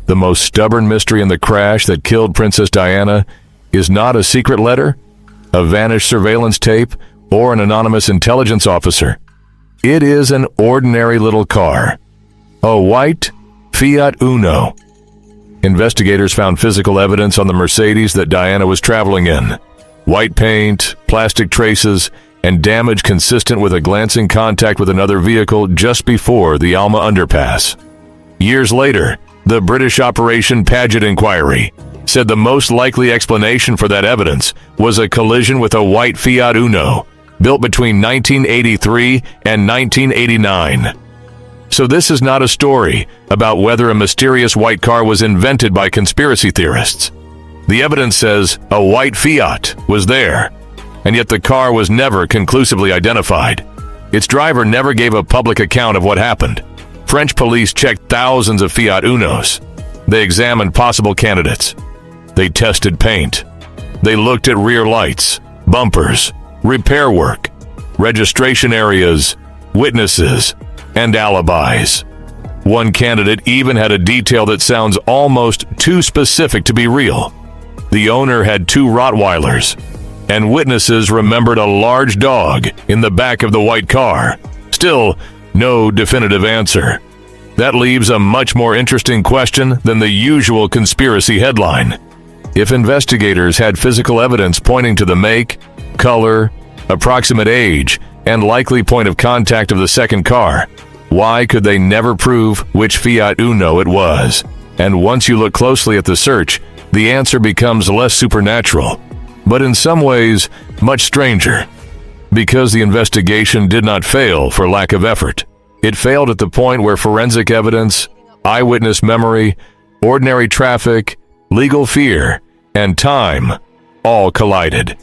the most stubborn mystery in the crash that killed Princess Diana is not a secret letter, a vanished surveillance tape, or an anonymous intelligence officer. It is an ordinary little car, a white Fiat Uno. Investigators found physical evidence on the Mercedes that Diana was traveling in. White paint, plastic traces, and damage consistent with a glancing contact with another vehicle just before the Alma underpass. Years later, the British Operation Paget inquiry said the most likely explanation for that evidence was a collision with a white Fiat Uno, built between 1983 and 1989. So this is not a story about whether a mysterious white car was invented by conspiracy theorists. The evidence says a white Fiat was there, and yet the car was never conclusively identified. Its driver never gave a public account of what happened. French police checked thousands of Fiat Unos. They examined possible candidates. They tested paint. They looked at rear lights, bumpers, repair work, registration areas, witnesses, and alibis. One candidate even had a detail that sounds almost too specific to be real. The owner had 2 Rottweilers, and witnesses remembered a large dog in the back of the white car. Still, no definitive answer. That leaves a much more interesting question than the usual conspiracy headline. If investigators had physical evidence pointing to the make, color, approximate age, and likely point of contact of the second car, why could they never prove which Fiat Uno it was? And once you look closely at the search, the answer becomes less supernatural, but in some ways much stranger. Because the investigation did not fail for lack of effort. It failed at the point where forensic evidence, eyewitness memory, ordinary traffic, legal fear, and time all collided.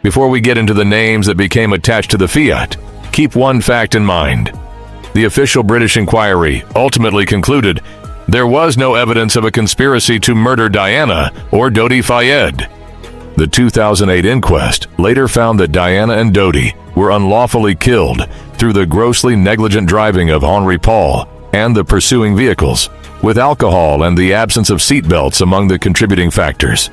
Before we get into the names that became attached to the Fiat, keep one fact in mind. The official British inquiry ultimately concluded there was no evidence of a conspiracy to murder Diana or Dodi Fayed. The 2008 inquest later found that Diana and Dodi were unlawfully killed through the grossly negligent driving of Henri Paul and the pursuing vehicles, with alcohol and the absence of seatbelts among the contributing factors.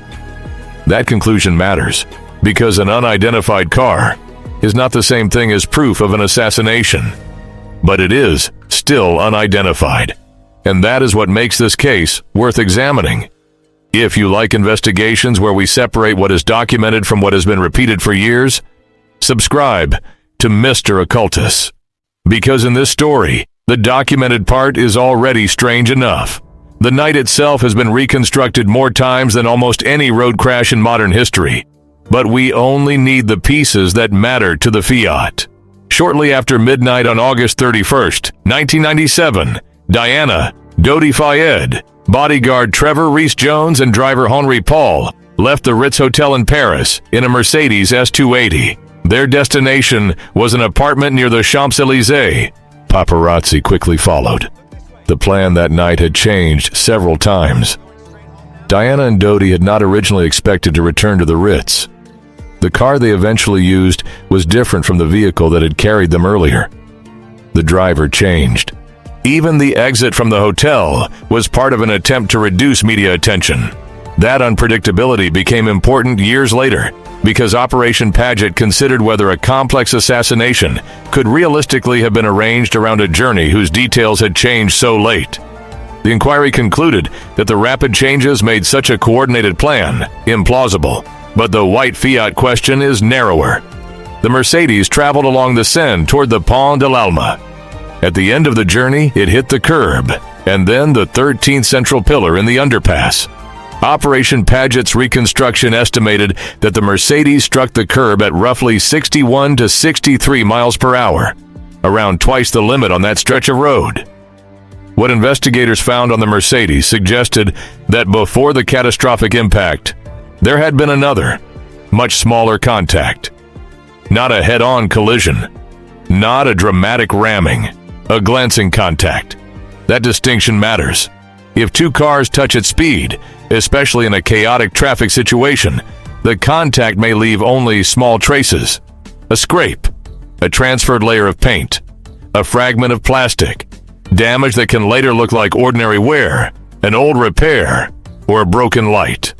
That conclusion matters, because an unidentified car is not the same thing as proof of an assassination. But it is still unidentified, and that is what makes this case worth examining. If you like investigations where we separate what is documented from what has been repeated for years, subscribe to Mr. Occultus. Because in this story, the documented part is already strange enough. The night itself has been reconstructed more times than almost any road crash in modern history. But we only need the pieces that matter to the Fiat. Shortly after midnight on August 31st, 1997, Diana, Dodi Fayed, bodyguard Trevor Rees-Jones, and driver Henri Paul left the Ritz Hotel in Paris in a Mercedes S280. Their destination was an apartment near the Champs-Élysées. Paparazzi quickly followed. The plan that night had changed several times. Diana and Dodi had not originally expected to return to the Ritz. The car they eventually used was different from the vehicle that had carried them earlier. The driver changed. Even the exit from the hotel was part of an attempt to reduce media attention. That unpredictability became important years later because Operation Paget considered whether a complex assassination could realistically have been arranged around a journey whose details had changed so late. The inquiry concluded that the rapid changes made such a coordinated plan implausible, but the white Fiat question is narrower. The Mercedes traveled along the Seine toward the Pont de l'Alma. At the end of the journey, it hit the curb, and then the 13th central pillar in the underpass. Operation Paget's reconstruction estimated that the Mercedes struck the curb at roughly 61 to 63 miles per hour, around twice the limit on that stretch of road. What investigators found on the Mercedes suggested that before the catastrophic impact, there had been another, much smaller contact. Not a head-on collision, not a dramatic ramming, a glancing contact. That distinction matters. If two cars touch at speed, especially in a chaotic traffic situation, the contact may leave only small traces. A scrape, a transferred layer of paint, a fragment of plastic, damage that can later look like ordinary wear, an old repair, or a broken light.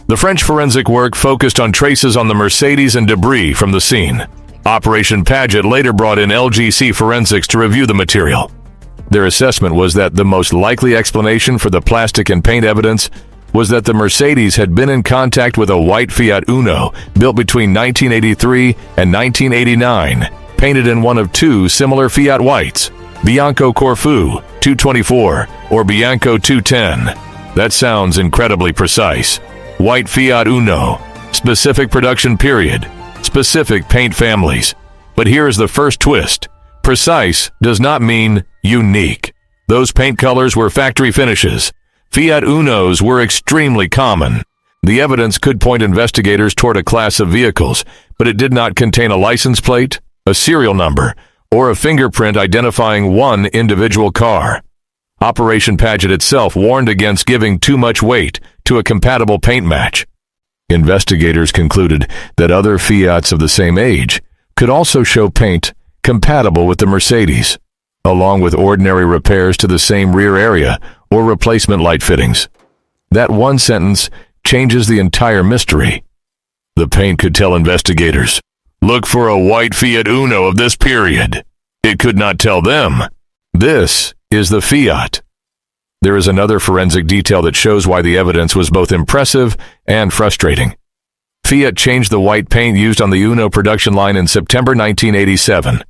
The French forensic work focused on traces on the Mercedes and debris from the scene. Operation Paget later brought in LGC Forensics to review the material. Their assessment was that the most likely explanation for the plastic and paint evidence was that the Mercedes had been in contact with a white Fiat Uno built between 1983 and 1989, painted in one of two similar Fiat whites, Bianco Corfu 224 or Bianco 210. That sounds incredibly precise. White Fiat Uno, specific production period, specific paint families. But here is the first twist. Precise does not mean unique. Those paint colors were factory finishes. Fiat Unos were extremely common. The evidence could point investigators toward a class of vehicles, but it did not contain a license plate, a serial number, or a fingerprint identifying one individual car. Operation Paget itself warned against giving too much weight to a compatible paint match. Investigators concluded that other Fiats of the same age could also show paint compatible with the Mercedes, along with ordinary repairs to the same rear area or replacement light fittings. That one sentence changes the entire mystery. The paint could tell investigators, "Look for a white Fiat Uno of this period." It could not tell them, "This is the Fiat." There is another forensic detail that shows why the evidence was both impressive and frustrating. Fiat changed the white paint used on the Uno production line in September 1987.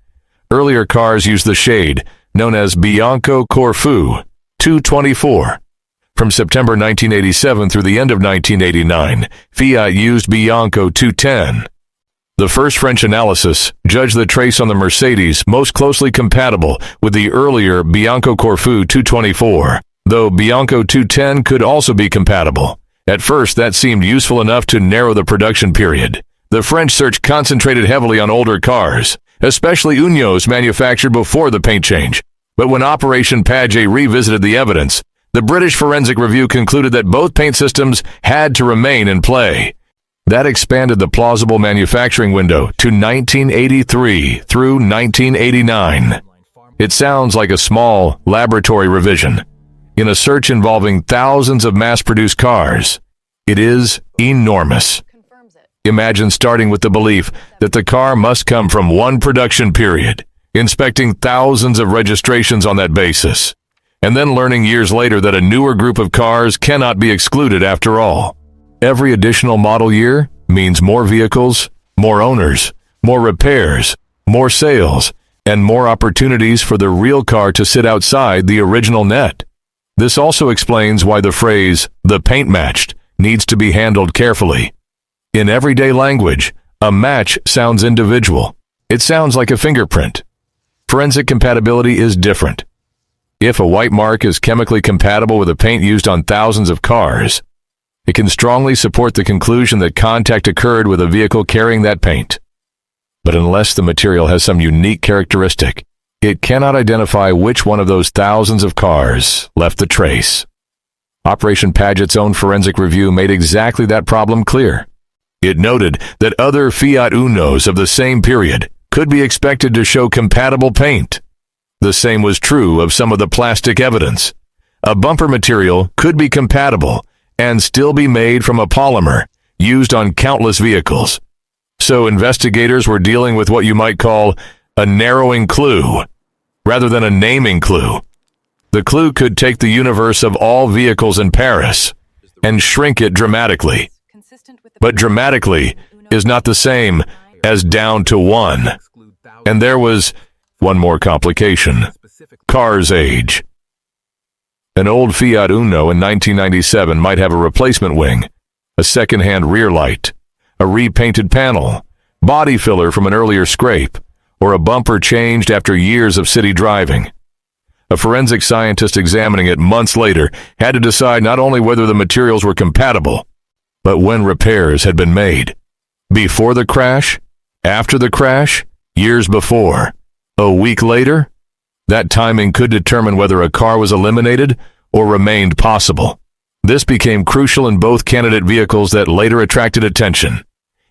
Earlier cars used the shade, known as Bianco Corfu 224. From September 1987 through the end of 1989, Fiat used Bianco 210. The first French analysis judged the trace on the Mercedes most closely compatible with the earlier Bianco Corfu 224, though Bianco 210 could also be compatible. At first, that seemed useful enough to narrow the production period. The French search concentrated heavily on older cars, especially Unos manufactured before the paint change. But when Operation Paget revisited the evidence, the British Forensic Review concluded that both paint systems had to remain in play. That expanded the plausible manufacturing window to 1983 through 1989. It sounds like a small laboratory revision. In a search involving thousands of mass-produced cars, it is enormous. Imagine starting with the belief that the car must come from one production period, inspecting thousands of registrations on that basis, and then learning years later that a newer group of cars cannot be excluded after all. Every additional model year means more vehicles, more owners, more repairs, more sales, and more opportunities for the real car to sit outside the original net. This also explains why the phrase, "the paint matched," needs to be handled carefully. In everyday language, a match sounds individual. It sounds like a fingerprint. Forensic compatibility is different. If a white mark is chemically compatible with a paint used on thousands of cars, it can strongly support the conclusion that contact occurred with a vehicle carrying that paint. But unless the material has some unique characteristic, it cannot identify which one of those thousands of cars left the trace. Operation Paget's own forensic review made exactly that problem clear. It noted that other Fiat Unos of the same period could be expected to show compatible paint. The same was true of some of the plastic evidence. A bumper material could be compatible and still be made from a polymer used on countless vehicles. So investigators were dealing with what you might call a narrowing clue, rather than a naming clue. The clue could take the universe of all vehicles in Paris and shrink it dramatically. But dramatically is not the same as down to one. And there was one more complication: car's age. An old Fiat Uno in 1997 might have a replacement wing, a second-hand rear light, a repainted panel, body filler from an earlier scrape, or a bumper changed after years of city driving. A forensic scientist examining it months later had to decide not only whether the materials were compatible, but when repairs had been made. Before the crash, after the crash, years before, a week later. That timing could determine whether a car was eliminated or remained possible. This became crucial in both candidate vehicles that later attracted attention.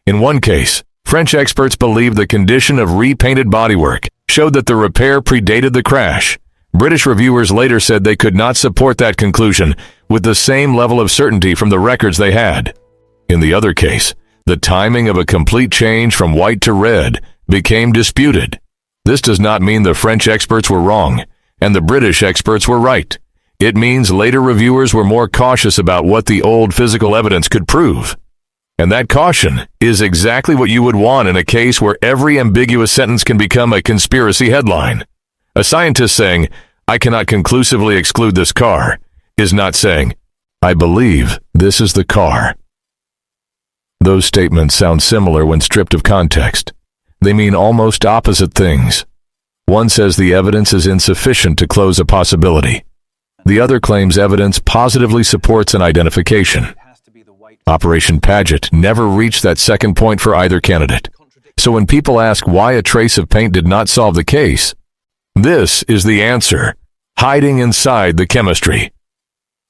In one case, French experts believed the condition of repainted bodywork showed that the repair predated the crash, British reviewers later said they could not support that conclusion with the same level of certainty from the records they had. In the other case, the timing of a complete change from white to red became disputed. This does not mean the French experts were wrong and the British experts were right. It means later reviewers were more cautious about what the old physical evidence could prove. And that caution is exactly what you would want in a case where every ambiguous sentence can become a conspiracy headline. A scientist saying, "I cannot conclusively exclude this car," is not saying, "I believe this is the car." Those statements sound similar when stripped of context. They mean almost opposite things. One says the evidence is insufficient to close a possibility. The other claims evidence positively supports an identification. Operation Paget never reached that second point for either candidate. So when people ask why a trace of paint did not solve the case, this is the answer, hiding inside the chemistry.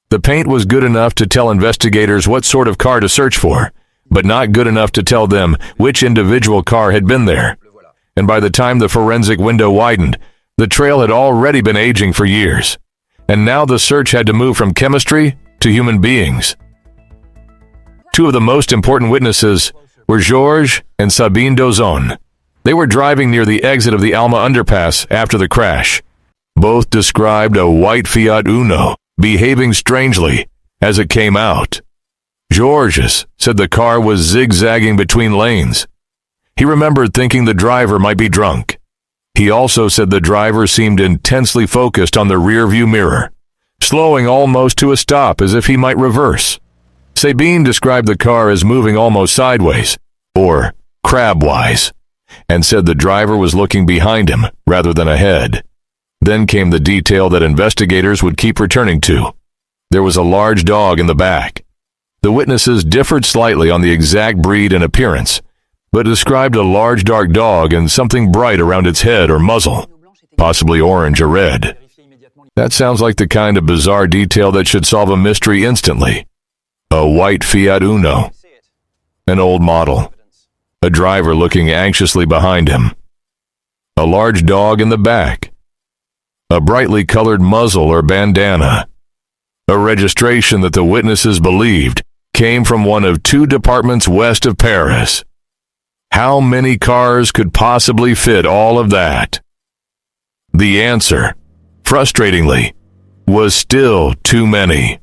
The paint was good enough to tell investigators what sort of car to search for, but not good enough to tell them which individual car had been there. And by the time the forensic window widened, the trail had already been aging for years. And now the search had to move from chemistry to human beings. Two of the most important witnesses were Georges and Sabine Dozon. They were driving near the exit of the Alma underpass after the crash. Both described a white Fiat Uno behaving strangely as it came out. Georges said the car was zigzagging between lanes. He remembered thinking the driver might be drunk. He also said the driver seemed intensely focused on the rear-view mirror, slowing almost to a stop as if he might reverse. Sabine described the car as moving almost sideways, or crabwise, and said the driver was looking behind him rather than ahead. Then came the detail that investigators would keep returning to. There was a large dog in the back. The witnesses differed slightly on the exact breed and appearance, but described a large dark dog and something bright around its head or muzzle, possibly orange or red. That sounds like the kind of bizarre detail that should solve a mystery instantly. A white Fiat Uno. An old model. A driver looking anxiously behind him. A large dog in the back. A brightly colored muzzle or bandana. A registration that the witnesses believed came from one of two departments west of Paris. How many cars could possibly fit all of that? The answer, frustratingly, was still too many.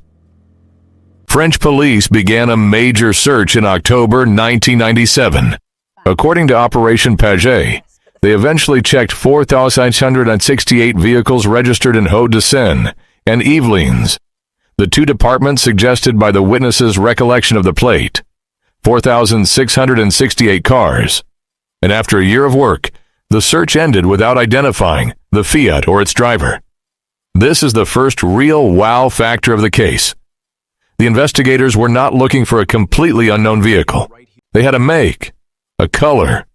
French police began a major search in October 1997. According to Operation Paget, they eventually checked 4,668 vehicles registered in Hauts-de-Seine and Yvelines. The two departments suggested by the witnesses' recollection of the plate, 4,668 cars. And after a year of work, the search ended without identifying the Fiat or its driver. This is the first real wow factor of the case. The investigators were not looking for a completely unknown vehicle. They had a make, a color,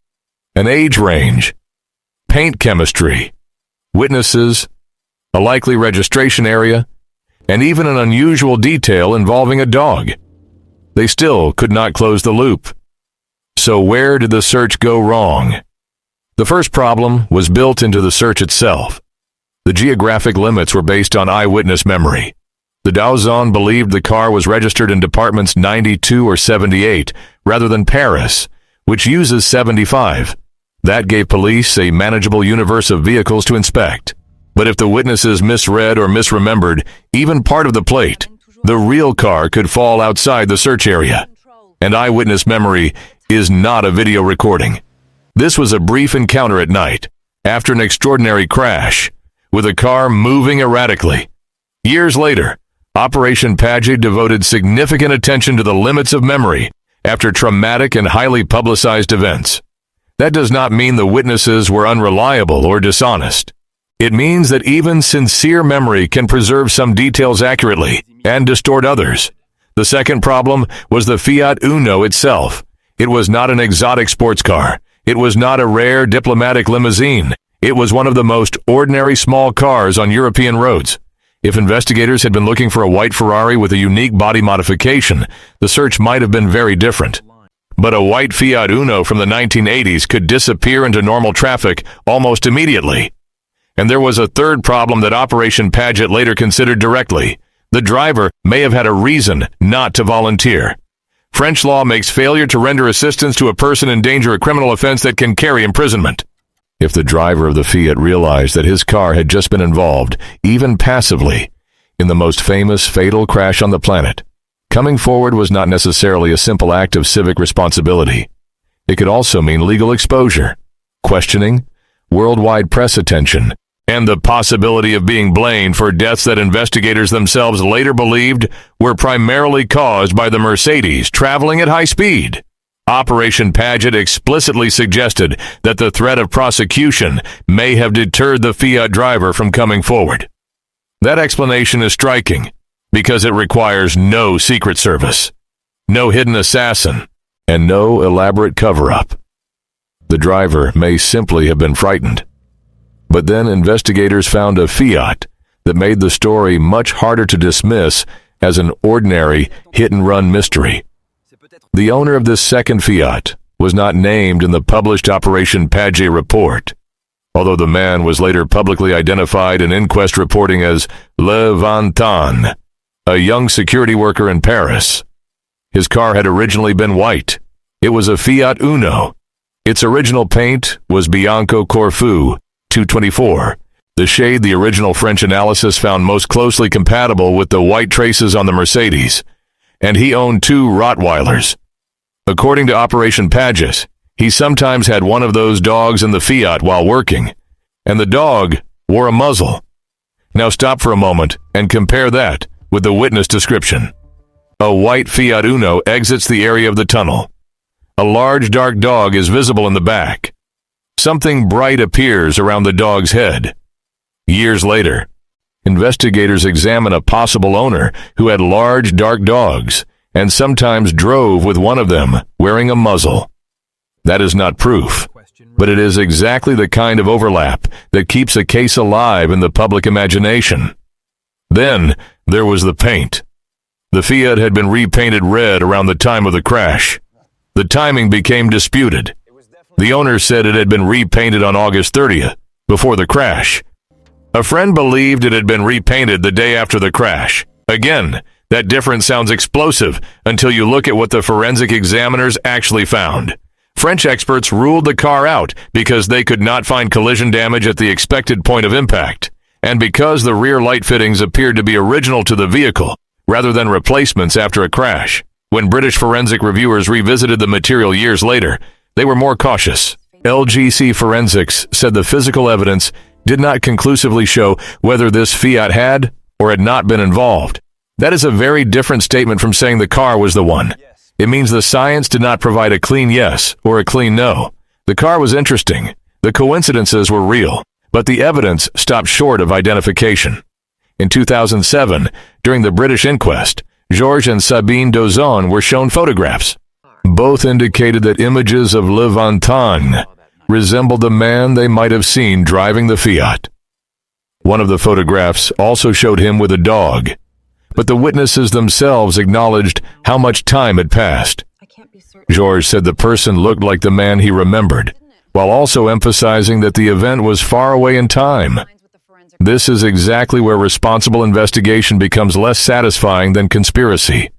an age range, paint chemistry, witnesses, a likely registration area, and even an unusual detail involving a dog. They still could not close the loop. So where did the search go wrong? The first problem was built into the search itself. The geographic limits were based on eyewitness memory. The Dozon believed the car was registered in departments 92 or 78, rather than Paris, which uses 75. That gave police a manageable universe of vehicles to inspect. But if the witnesses misread or misremembered even part of the plate, the real car could fall outside the search area. And eyewitness memory is not a video recording. This was a brief encounter at night, after an extraordinary crash, with a car moving erratically. Years later, Operation Paget devoted significant attention to the limits of memory after traumatic and highly publicized events. That does not mean the witnesses were unreliable or dishonest. It means that even sincere memory can preserve some details accurately and distort others. The second problem was the Fiat Uno itself. It was not an exotic sports car. It was not a rare diplomatic limousine. It was one of the most ordinary small cars on European roads. If investigators had been looking for a white Ferrari with a unique body modification, the search might have been very different. But a white Fiat Uno from the 1980s could disappear into normal traffic almost immediately. And there was a third problem that Operation Paget later considered directly. The driver may have had a reason not to volunteer. French law makes failure to render assistance to a person in danger a criminal offense that can carry imprisonment. If the driver of the Fiat realized that his car had just been involved, even passively, in the most famous fatal crash on the planet, coming forward was not necessarily a simple act of civic responsibility. It could also mean legal exposure, questioning, worldwide press attention, and the possibility of being blamed for deaths that investigators themselves later believed were primarily caused by the Mercedes traveling at high speed. Operation Paget explicitly suggested that the threat of prosecution may have deterred the Fiat driver from coming forward. That explanation is striking because it requires no Secret Service, no hidden assassin, and no elaborate cover-up. The driver may simply have been frightened. But then investigators found a Fiat that made the story much harder to dismiss as an ordinary hit-and-run mystery. The owner of this second Fiat was not named in the published Operation Paget report, although the man was later publicly identified in inquest reporting as Le Vantan, a young security worker in Paris. His car had originally been white. It was a Fiat Uno. Its original paint was Bianco Corfu 224, the shade the original French analysis found most closely compatible with the white traces on the Mercedes, and he owned 2 Rottweilers. According to Operation Paget, he sometimes had one of those dogs in the Fiat while working, and the dog wore a muzzle. Now stop for a moment and compare that with the witness description. A white Fiat Uno exits the area of the tunnel. A large dark dog is visible in the back. Something bright appears around the dog's head. Years later, investigators examine a possible owner who had large dark dogs and sometimes drove with one of them wearing a muzzle. That is not proof, but it is exactly the kind of overlap that keeps a case alive in the public imagination. Then there was the paint. The Fiat had been repainted red around the time of the crash. The timing became disputed. The owner said it had been repainted on August 30th, before the crash. A friend believed it had been repainted the day after the crash. Again, that difference sounds explosive until you look at what the forensic examiners actually found. French experts ruled the car out because they could not find collision damage at the expected point of impact, and because the rear light fittings appeared to be original to the vehicle, rather than replacements after a crash. When British forensic reviewers revisited the material years later, they were more cautious. LGC Forensics said the physical evidence did not conclusively show whether this Fiat had or had not been involved. That is a very different statement from saying the car was the one. It means the science did not provide a clean yes or a clean no. The car was interesting. The coincidences were real, but the evidence stopped short of identification. In 2007, during the British inquest, Georges and Sabine Dozon were shown photographs. Both indicated that images of Le Vantan resembled the man they might have seen driving the Fiat. One of the photographs also showed him with a dog, but the witnesses themselves acknowledged how much time had passed. Georges said the person looked like the man he remembered, while also emphasizing that the event was far away in time. This is exactly where responsible investigation becomes less satisfying than conspiracy.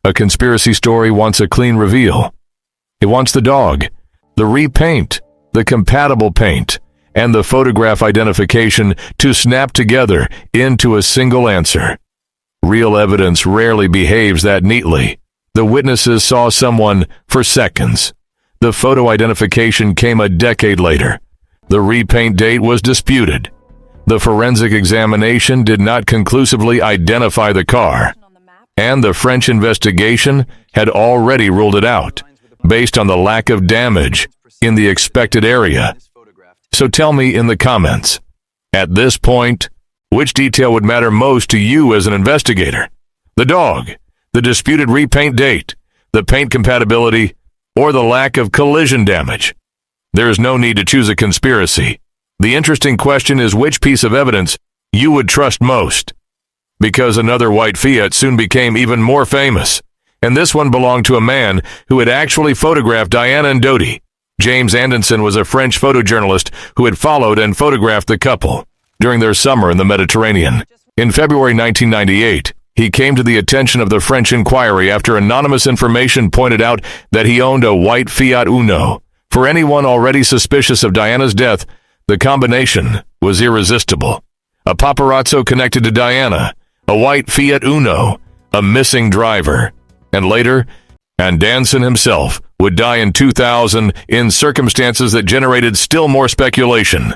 A conspiracy story wants a clean reveal. It wants the dog, the repaint, the compatible paint, and the photograph identification to snap together into a single answer. Real evidence rarely behaves that neatly. The witnesses saw someone for seconds. The photo identification came a decade later. The repaint date was disputed. The forensic examination did not conclusively identify the car, and the French investigation had already ruled it out, based on the lack of damage in the expected area. So tell me in the comments, at this point, which detail would matter most to you as an investigator? The dog, the disputed repaint date, the paint compatibility, or the lack of collision damage? There is no need to choose a conspiracy. The interesting question is which piece of evidence you would trust most. Because another white Fiat soon became even more famous, and this one belonged to a man who had actually photographed Diana and Dodi. James Anderson was a French photojournalist who had followed and photographed the couple. during their summer in the Mediterranean. In February 1998, he came to the attention of the French inquiry after anonymous information pointed out that he owned a white Fiat Uno. For anyone already suspicious of Diana's death, the combination was irresistible. A paparazzo connected to Diana, a white Fiat Uno, a missing driver, and later, Andanson himself would die in 2000 in circumstances that generated still more speculation.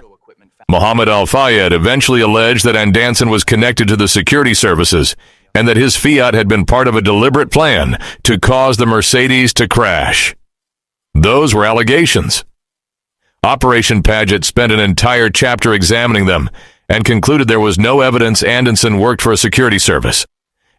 Mohammed Al-Fayed eventually alleged that Andanson was connected to the security services and that his Fiat had been part of a deliberate plan to cause the Mercedes to crash. Those were allegations. Operation Paget spent an entire chapter examining them and concluded there was no evidence Andanson worked for a security service,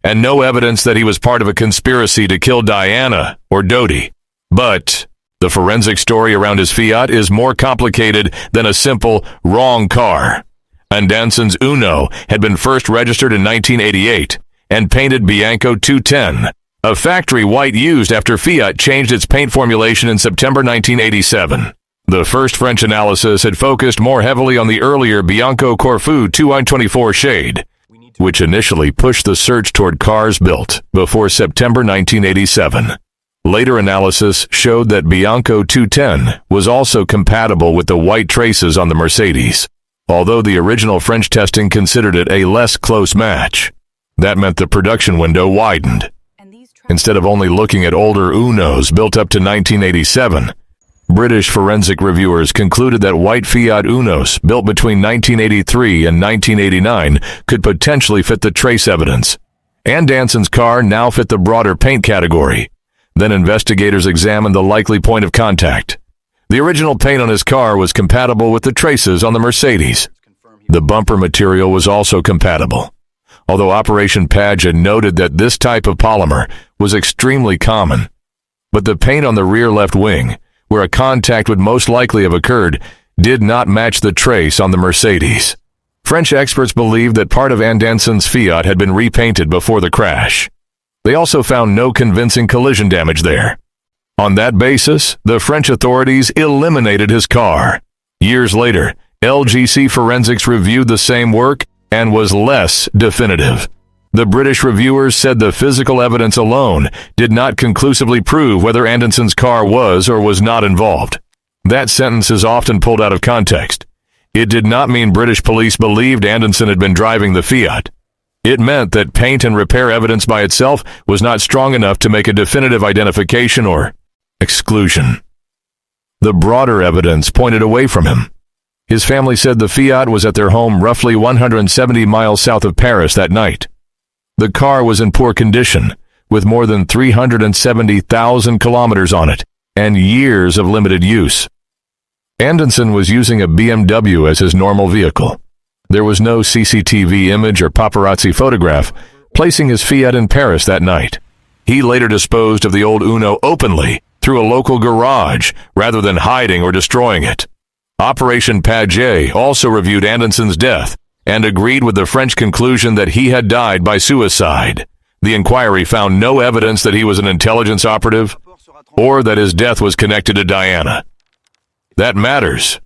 and no evidence that he was part of a conspiracy to kill Diana or Dodi. But the forensic story around his Fiat is more complicated than a simple wrong car. Andanson's Uno had been first registered in 1988 and painted Bianco 210, a factory white used after Fiat changed its paint formulation in September 1987. The first French analysis had focused more heavily on the earlier Bianco Corfu 224 shade, which initially pushed the search toward cars built before September 1987. Later analysis showed that Bianco 210 was also compatible with the white traces on the Mercedes, although the original French testing considered it a less close match. That meant the production window widened. Instead of only looking at older Unos built up to 1987, British forensic reviewers concluded that white Fiat Unos built between 1983 and 1989 could potentially fit the trace evidence. Andanson's car now fit the broader paint category. Then investigators examined the likely point of contact. The original paint on his car was compatible with the traces on the Mercedes. The bumper material was also compatible, although Operation Paget noted that this type of polymer was extremely common. But the paint on the rear left wing, where a contact would most likely have occurred, did not match the trace on the Mercedes. French experts believed that part of Andanson's Fiat had been repainted before the crash. They also found no convincing collision damage there. On that basis, the French authorities eliminated his car. Years later, LGC Forensics reviewed the same work and was less definitive. The British reviewers said the physical evidence alone did not conclusively prove whether Andanson's car was or was not involved. That sentence is often pulled out of context. It did not mean British police believed Andanson had been driving the Fiat. It meant that paint and repair evidence by itself was not strong enough to make a definitive identification or exclusion. The broader evidence pointed away from him. His family said the Fiat was at their home roughly 170 miles south of Paris that night. The car was in poor condition, with more than 370,000 kilometers on it and years of limited use. Andanson was using a BMW as his normal vehicle. There was no CCTV image or paparazzi photograph placing his Fiat in Paris that night. He later disposed of the old Uno openly through a local garage rather than hiding or destroying it. Operation Paget also reviewed Andanson's death and agreed with the French conclusion that he had died by suicide. The inquiry found no evidence that he was an intelligence operative or that his death was connected to Diana. That matters,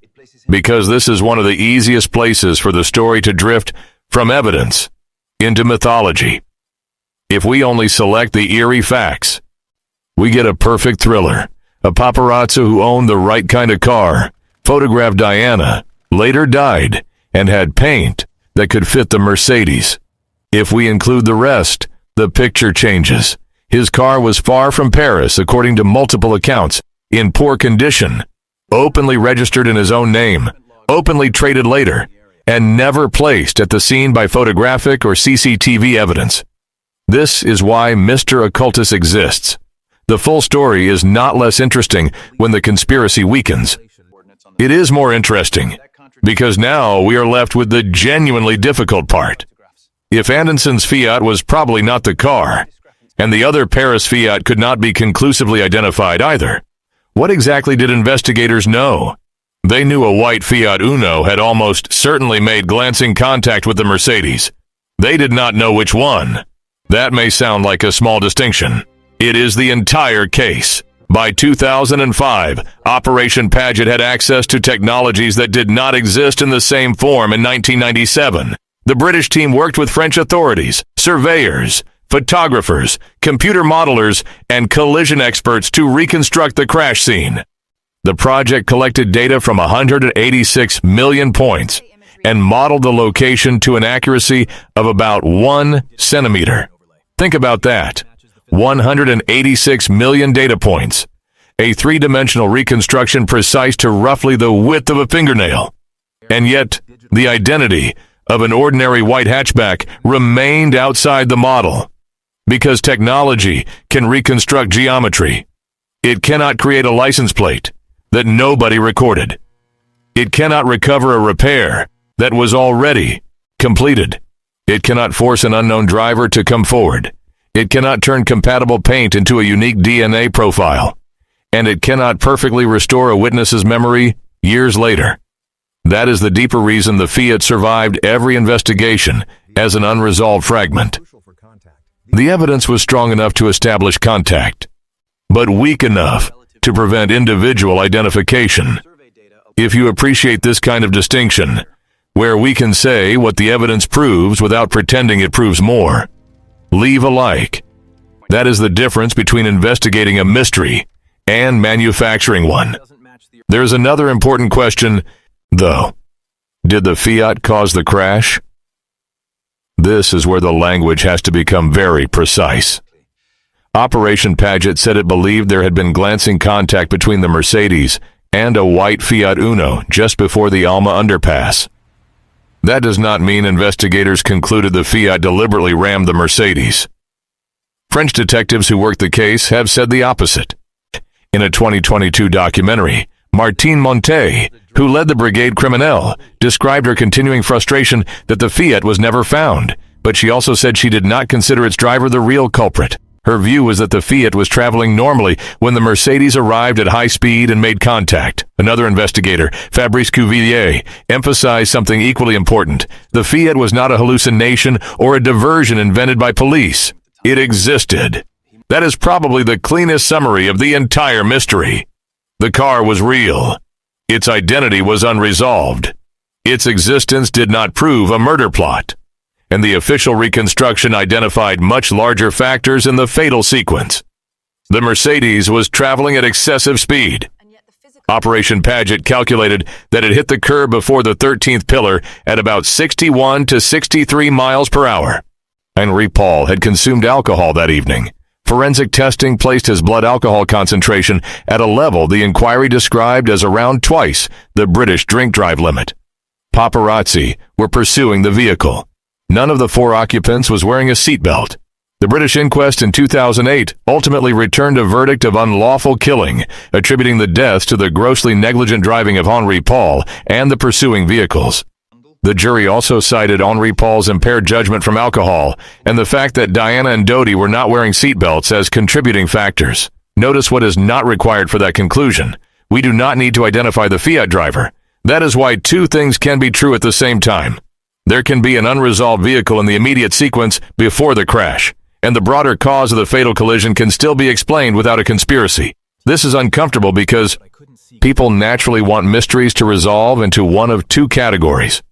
because this is one of the easiest places for the story to drift from evidence into mythology. If we only select the eerie facts, we get a perfect thriller. A paparazzo who owned the right kind of car, photographed Diana, later died, and had paint that could fit the Mercedes. If we include the rest, the picture changes. His car was far from Paris, according to multiple accounts, in poor condition, openly registered in his own name, openly traded later, and never placed at the scene by photographic or CCTV evidence. This is why Mr. Occultus exists. The full story is not less interesting when the conspiracy weakens. It is more interesting, because now we are left with the genuinely difficult part. If Andanson's Fiat was probably not the car, and the other Paris Fiat could not be conclusively identified either, what exactly did investigators know? They knew a white Fiat Uno had almost certainly made glancing contact with the Mercedes. They did not know which one. That may sound like a small distinction. It is the entire case. By 2005, Operation Paget had access to technologies that did not exist in the same form in 1997. The British team worked with French authorities, surveyors, photographers, computer modelers, and collision experts to reconstruct the crash scene. The project collected data from 186 million points and modeled the location to an accuracy of about 1 centimeter. Think about that. 186 million data points. A three-dimensional reconstruction precise to roughly the width of a fingernail. And yet, the identity of an ordinary white hatchback remained outside the model. Because technology can reconstruct geometry, it cannot create a license plate that nobody recorded. It cannot recover a repair that was already completed. It cannot force an unknown driver to come forward. It cannot turn compatible paint into a unique DNA profile. And it cannot perfectly restore a witness's memory years later. That is the deeper reason the Fiat survived every investigation as an unresolved fragment. The evidence was strong enough to establish contact, but weak enough to prevent individual identification. If you appreciate this kind of distinction, where we can say what the evidence proves without pretending it proves more, leave a like. That is the difference between investigating a mystery and manufacturing one. There's another important question, though. Did the Fiat cause the crash? This is where the language has to become very precise. Operation Paget said it believed there had been glancing contact between the Mercedes and a white Fiat Uno just before the Alma underpass. That does not mean investigators concluded the Fiat deliberately rammed the Mercedes. French detectives who worked the case have said the opposite. In a 2022 documentary, Martine Montet, who led the Brigade Criminelle, described her continuing frustration that the Fiat was never found, but she also said she did not consider its driver the real culprit. Her view was that the Fiat was traveling normally when the Mercedes arrived at high speed and made contact. Another investigator, Fabrice Cuvillier, emphasized something equally important. The Fiat was not a hallucination or a diversion invented by police. It existed. That is probably the cleanest summary of the entire mystery. The car was real. Its identity was unresolved. Its existence did not prove a murder plot. And the official reconstruction identified much larger factors in the fatal sequence. The Mercedes was traveling at excessive speed. Operation Paget calculated that it hit the curb before the 13th pillar at about 61 to 63 miles per hour. Henri Paul had consumed alcohol that evening. Forensic testing placed his blood alcohol concentration at a level the inquiry described as around twice the British drink drive limit. Paparazzi were pursuing the vehicle. None of the 4 occupants was wearing a seatbelt. The British inquest in 2008 ultimately returned a verdict of unlawful killing, attributing the deaths to the grossly negligent driving of Henri Paul and the pursuing vehicles. The jury also cited Henri Paul's impaired judgment from alcohol and the fact that Diana and Dodi were not wearing seatbelts as contributing factors. Notice what is not required for that conclusion. We do not need to identify the Fiat driver. That is why 2 things can be true at the same time. There can be an unresolved vehicle in the immediate sequence before the crash, and the broader cause of the fatal collision can still be explained without a conspiracy. This is uncomfortable because people naturally want mysteries to resolve into one of 2 categories.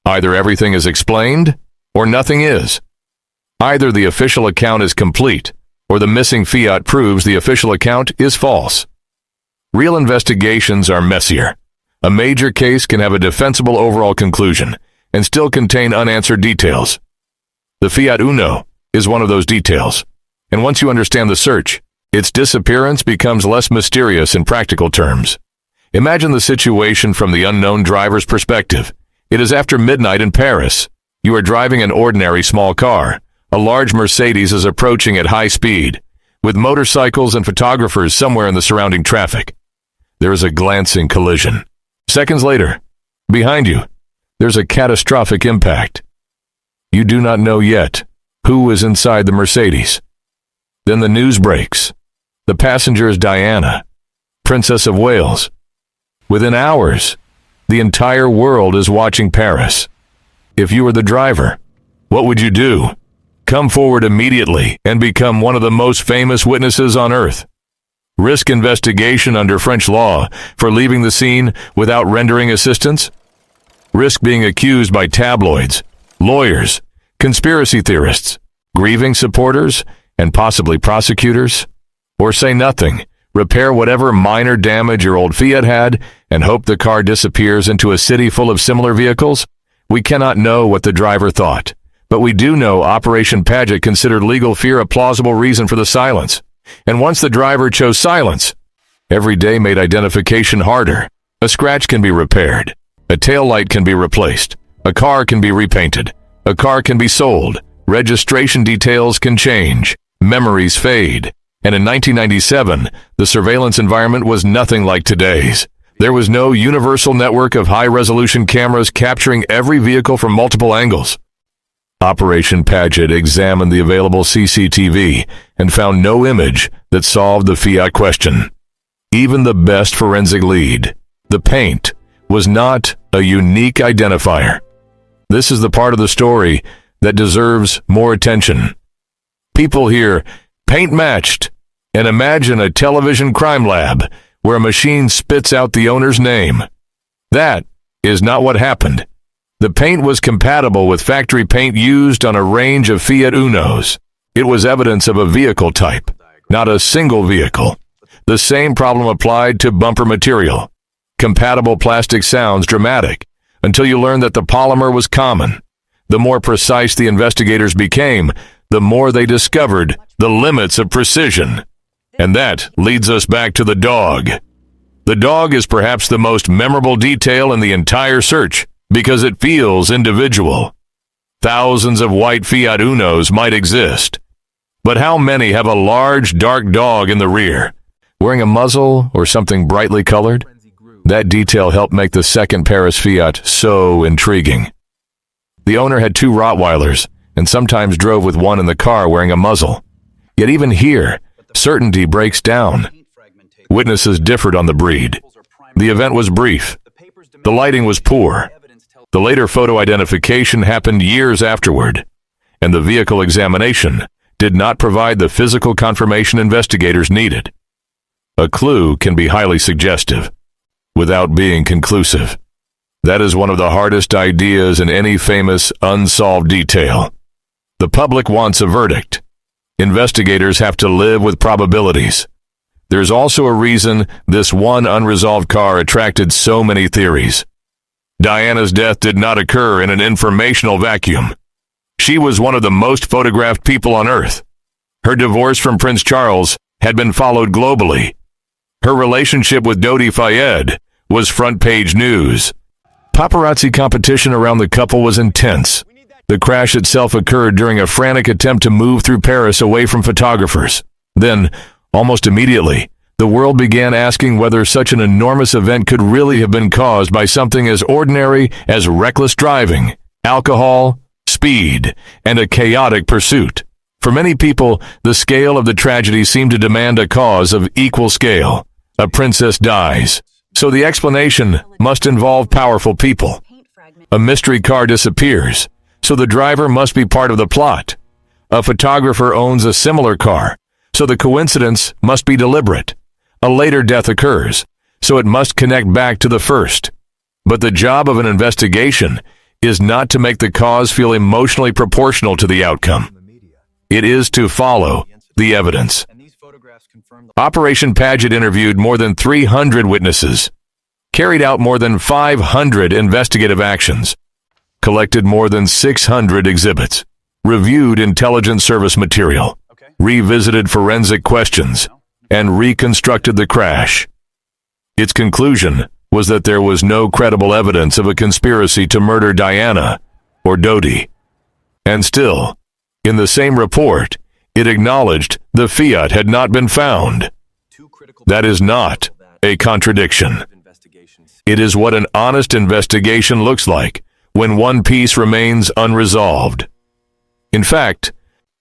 Either everything is explained, or nothing is. Either the official account is complete, or the missing Fiat proves the official account is false. Real investigations are messier. A major case can have a defensible overall conclusion, and still contain unanswered details. The Fiat Uno is one of those details, and once you understand the search, its disappearance becomes less mysterious in practical terms. Imagine the situation from the unknown driver's perspective. It is after midnight in Paris. You are driving an ordinary small car. A large Mercedes is approaching at high speed, with motorcycles and photographers somewhere in the surrounding traffic. There is a glancing collision. Seconds later, behind you, there's a catastrophic impact. You do not know yet who is inside the Mercedes. Then the news breaks. The passenger is Diana, Princess of Wales. Within hours, the entire world is watching Paris. If you were the driver, what would you do? Come forward immediately and become one of the most famous witnesses on earth. Risk investigation under French law for leaving the scene without rendering assistance? Risk being accused by tabloids, lawyers, conspiracy theorists, grieving supporters, and possibly prosecutors? Or say nothing, repair whatever minor damage your old Fiat had, and hope the car disappears into a city full of similar vehicles? We cannot know what the driver thought, but we do know Operation Paget considered legal fear a plausible reason for the silence. And once the driver chose silence, every day made identification harder. A scratch can be repaired. A taillight can be replaced. A car can be repainted. A car can be sold. Registration details can change. Memories fade. And in 1997, the surveillance environment was nothing like today's. There was no universal network of high-resolution cameras capturing every vehicle from multiple angles. Operation Paget examined the available CCTV and found no image that solved the Fiat question. Even the best forensic lead, the paint, was not a unique identifier. This is the part of the story that deserves more attention. People hear paint matched and imagine a television crime lab where a machine spits out the owner's name. That is not what happened. The paint was compatible with factory paint used on a range of Fiat Unos. It was evidence of a vehicle type, not a single vehicle. The same problem applied to bumper material. Compatible plastic sounds dramatic until you learn that the polymer was common. The more precise the investigators became, the more they discovered the limits of precision. And that leads us back to the dog. The dog is perhaps the most memorable detail in the entire search because it feels individual. Thousands of white Fiat Unos might exist, but how many have a large, dark dog in the rear, wearing a muzzle or something brightly colored? That detail helped make the second Paris Fiat so intriguing. The owner had 2 Rottweilers and sometimes drove with one in the car wearing a muzzle. Yet even here, certainty breaks down. Witnesses differed on the breed. The event was brief. The lighting was poor. The later photo identification happened years afterward, and the vehicle examination did not provide the physical confirmation investigators needed. A clue can be highly suggestive, without being conclusive. That is one of the hardest ideas in any famous unsolved detail. The public wants a verdict. Investigators have to live with probabilities. There's also a reason this one unresolved car attracted so many theories. Diana's death did not occur in an informational vacuum. She was one of the most photographed people on Earth. Her divorce from Prince Charles had been followed globally. Her relationship with Dodi Fayed was front-page news. Paparazzi competition around the couple was intense. The crash itself occurred during a frantic attempt to move through Paris away from photographers. Then, almost immediately, the world began asking whether such an enormous event could really have been caused by something as ordinary as reckless driving, alcohol, speed, and a chaotic pursuit. For many people, the scale of the tragedy seemed to demand a cause of equal scale. A princess dies, so the explanation must involve powerful people. A mystery car disappears, so the driver must be part of the plot. A photographer owns a similar car, so the coincidence must be deliberate. A later death occurs, so it must connect back to the first. But the job of an investigation is not to make the cause feel emotionally proportional to the outcome. It is to follow the evidence. Operation Paget interviewed more than 300 witnesses, carried out more than 500 investigative actions, collected more than 600 exhibits, reviewed intelligence service material, revisited forensic questions, and reconstructed the crash. Its conclusion was that there was no credible evidence of a conspiracy to murder Diana or Dodi. And still, in the same report, it acknowledged the Fiat had not been found. That is not a contradiction. It is what an honest investigation looks like when one piece remains unresolved. In fact,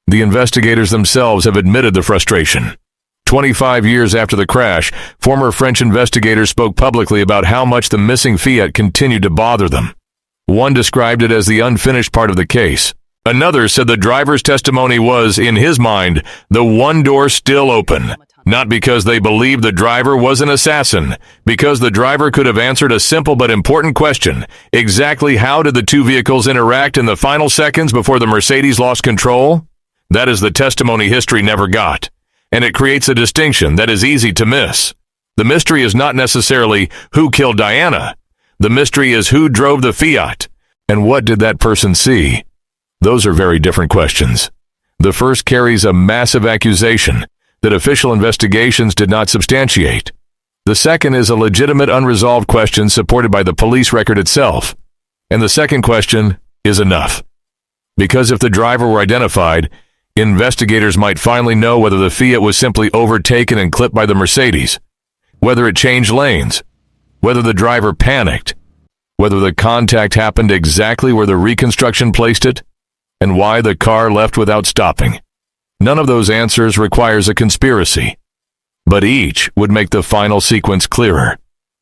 the investigators themselves have admitted the frustration. 25 years after the crash, former French investigators spoke publicly about how much the missing Fiat continued to bother them. One described it as the unfinished part of the case. Another said the driver's testimony was, in his mind, the one door still open. Not because they believed the driver was an assassin, because the driver could have answered a simple but important question. Exactly how did the two vehicles interact in the final seconds before the Mercedes lost control? That is the testimony history never got, and it creates a distinction that is easy to miss. The mystery is not necessarily who killed Diana. The mystery is who drove the Fiat, and what did that person see? Those are very different questions. The first carries a massive accusation that official investigations did not substantiate. The second is a legitimate unresolved question supported by the police record itself. And the second question is enough. Because if the driver were identified, investigators might finally know whether the Fiat was simply overtaken and clipped by the Mercedes, whether it changed lanes, whether the driver panicked, whether the contact happened exactly where the reconstruction placed it, and why the car left without stopping. None of those answers requires a conspiracy, but each would make the final sequence clearer.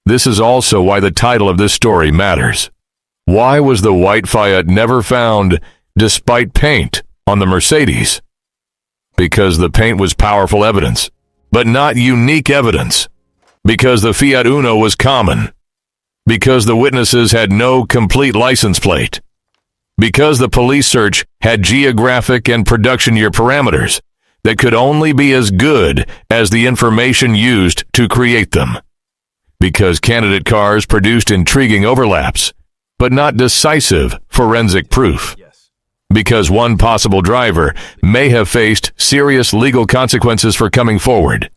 This is also why the title of this story matters. Why was the white Fiat never found despite paint on the Mercedes? Because the paint was powerful evidence, but not unique evidence. Because the Fiat Uno was common. Because the witnesses had no complete license plate. Because the police search had geographic and production year parameters that could only be as good as the information used to create them. Because candidate cars produced intriguing overlaps, but not decisive forensic proof. Because one possible driver may have faced serious legal consequences for coming forward.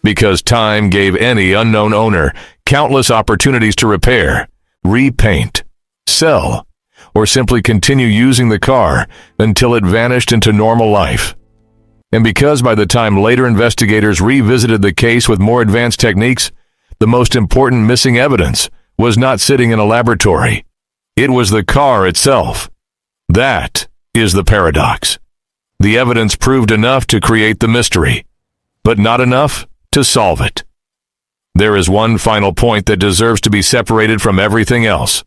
Because time gave any unknown owner countless opportunities to repair, repaint, sell, or simply continue using the car until it vanished into normal life. And because by the time later investigators revisited the case with more advanced techniques, the most important missing evidence was not sitting in a laboratory. It was the car itself. That is the paradox. The evidence proved enough to create the mystery, but not enough to solve it. There is one final point that deserves to be separated from everything else.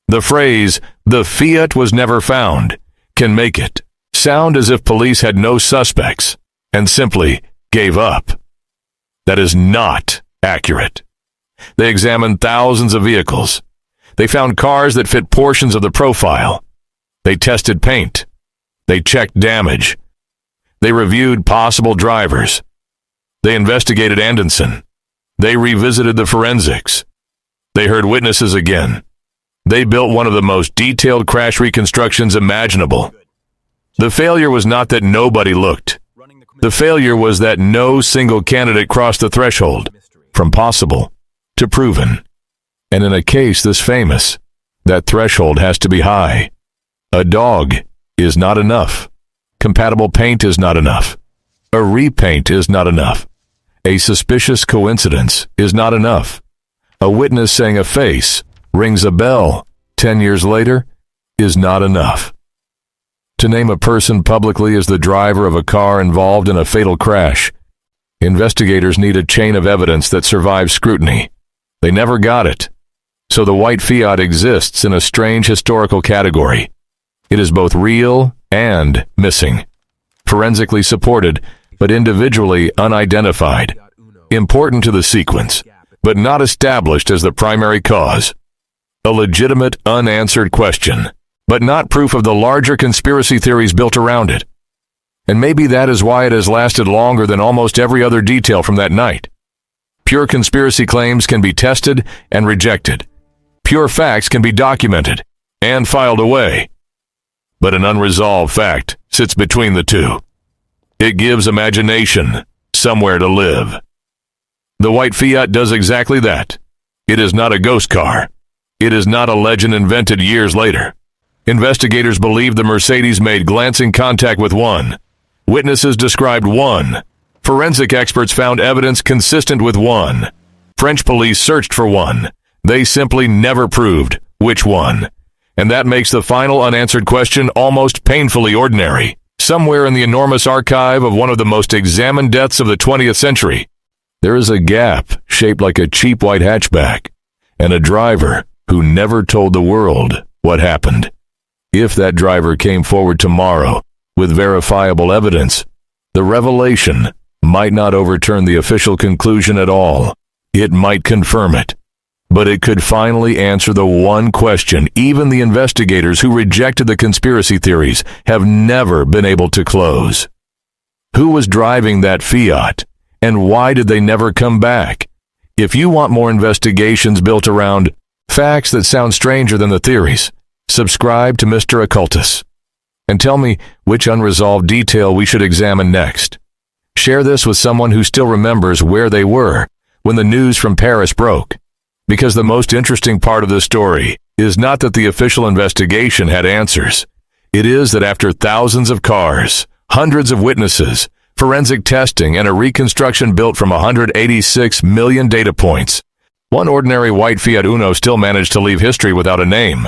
The phrase, "the Fiat was never found," can make it sound as if police had no suspects and simply gave up. That is not accurate. They examined thousands of vehicles. They found cars that fit portions of the profile. They tested paint. They checked damage. They reviewed possible drivers. They investigated Anderson. They revisited the forensics. They heard witnesses again. They built one of the most detailed crash reconstructions imaginable. The failure was not that nobody looked. The failure was that no single candidate crossed the threshold from possible to proven. And in a case this famous, that threshold has to be high. A dog is not enough. Compatible paint is not enough. A repaint is not enough. A suspicious coincidence is not enough. A witness saying a face rings a bell 10 years later is not enough. To name a person publicly as the driver of a car involved in a fatal crash, investigators need a chain of evidence that survives scrutiny. They never got it. So the white Fiat exists in a strange historical category. It is both real and missing. Forensically supported, but individually unidentified. Important to the sequence, but not established as the primary cause. A legitimate, unanswered question, but not proof of the larger conspiracy theories built around it. And maybe that is why it has lasted longer than almost every other detail from that night. Pure conspiracy claims can be tested and rejected. Pure facts can be documented and filed away. But an unresolved fact sits between the two. It gives imagination somewhere to live. The white Fiat does exactly that. It is not a ghost car. It is not a legend invented years later. Investigators believe the Mercedes made glancing contact with one. Witnesses described one. Forensic experts found evidence consistent with one. French police searched for one. They simply never proved which one. And that makes the final unanswered question almost painfully ordinary. Somewhere in the enormous archive of one of the most examined deaths of the 20th century, there is a gap shaped like a cheap white hatchback, and a driver who never told the world what happened. If that driver came forward tomorrow with verifiable evidence, the revelation might not overturn the official conclusion at all. It might confirm it. But it could finally answer the one question even the investigators who rejected the conspiracy theories have never been able to close. Who was driving that Fiat, and why did they never come back? If you want more investigations built around facts that sound stranger than the theories, subscribe to Mr. Occultus. And tell me which unresolved detail we should examine next. Share this with someone who still remembers where they were when the news from Paris broke. Because the most interesting part of this story is not that the official investigation had answers. It is that after thousands of cars, hundreds of witnesses, forensic testing, and a reconstruction built from 186 million data points, one ordinary white Fiat Uno still managed to leave history without a name.